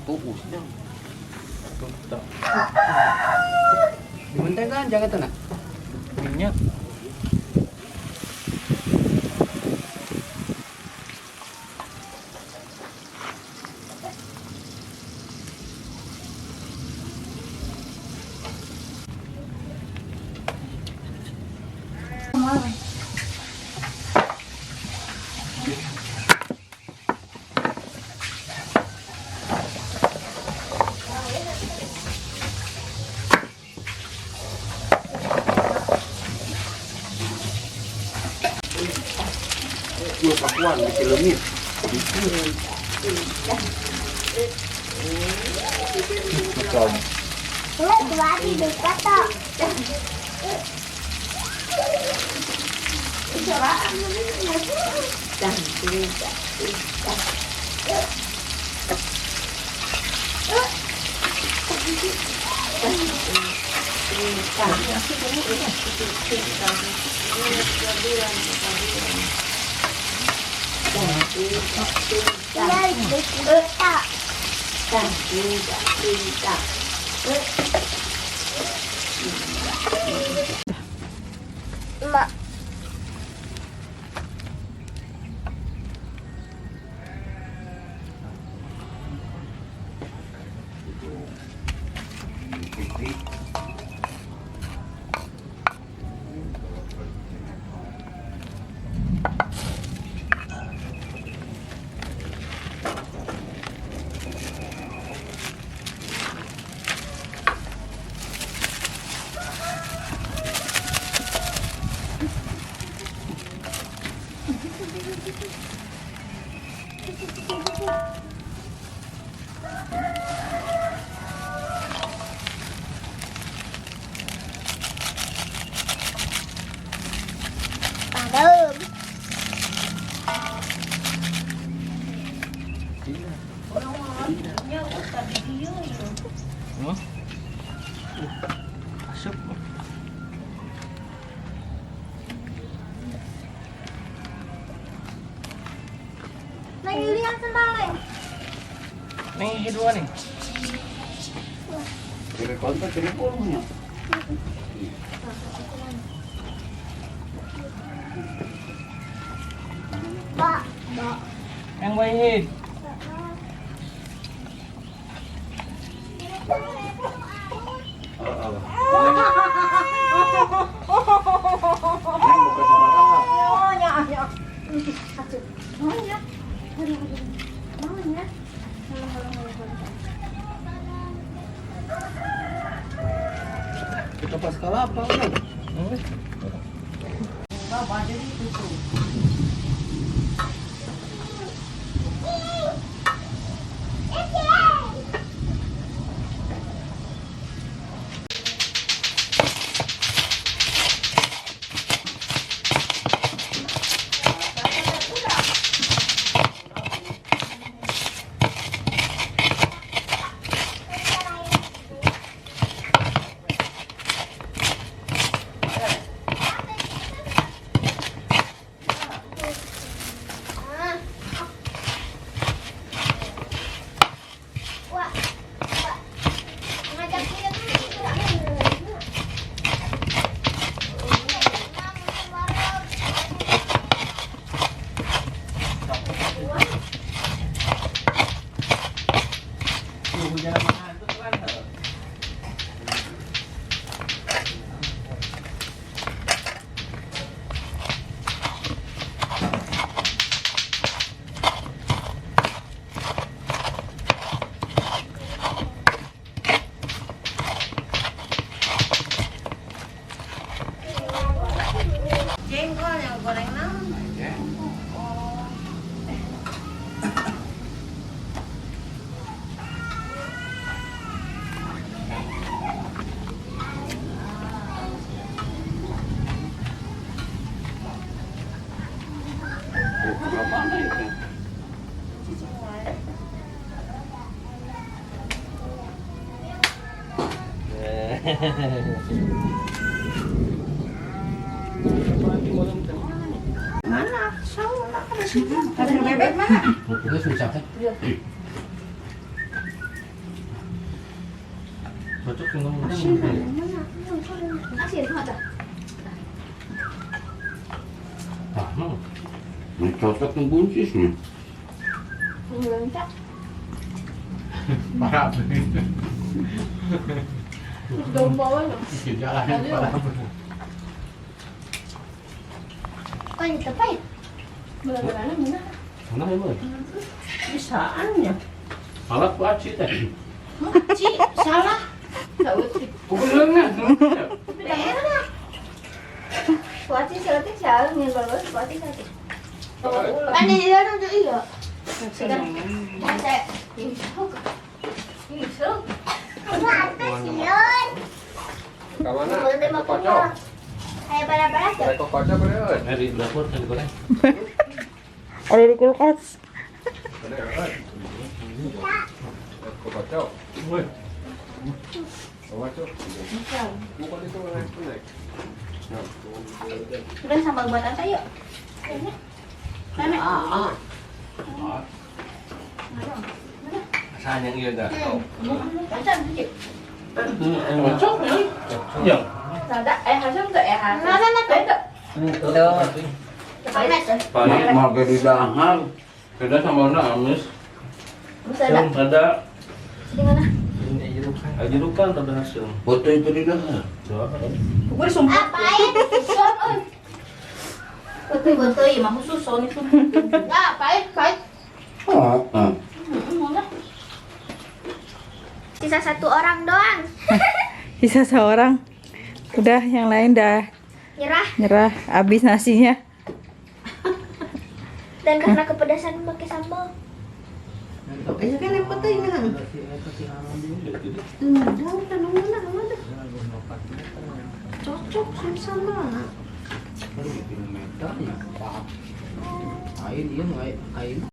Uusnya. Tuh. Dimentekan jangan tenang. Minyak. Dua pakuan di kilomit. Betul. Dua tidur kata. Mak. Padam. Masuk. Nangilihan sembalik. Nih kedua nih. Kira kontak kira kolomnya. Mbak, mbak. Yang baik. Kita pas kalapa kan? Jengkol yang goreng nam. Mana? Sauna ada bebek mana? Itu susah kan? Cocok dengan Asin mana? Asin ada. Ini cocok yang buncisnya. Lencak. parah. Domba loh. Jalan parah. Kok ini tepat? Benar-benar mana? Mana ya, Boy? Bisaannya. Salah pelaci teh. Ci, salah. Pukul na. Kuaci selesai siapa nih kalau kuaci selesai. Kan di dalam tuh iya. Sekarang saya ini suka. Ini suka. Apa sih Yon? Kamana? Boleh mau kocok. Kayak pada-pada aja. Kok kocok bener. Dari dapur tadi goreng. Ada di kulkas. Kok kocok. Woi. Kocok. Bukan itu naik. Udah sambal buatan saya. Nenek. Asalnya iya dah. Macam sih. Kocok ya. Ada hasil enggak ya? Mana enggak? Paling mau ke di dahar. Kita sama amis. Bisa ada. Ada Di mana? ajudukan ada hasil. Foto itu di dahar. Gue disumpah. Apain? Betul, mah khusus Sony sumpah. Enggak, pahit. Sisa satu orang doang. Sisa seorang. Udah, yang lain dah Nyerah. habis nasinya. Dan karena kepedasan pakai sambal. Ayo kan yang foto ini kan. Cocok sama. Air iya, air.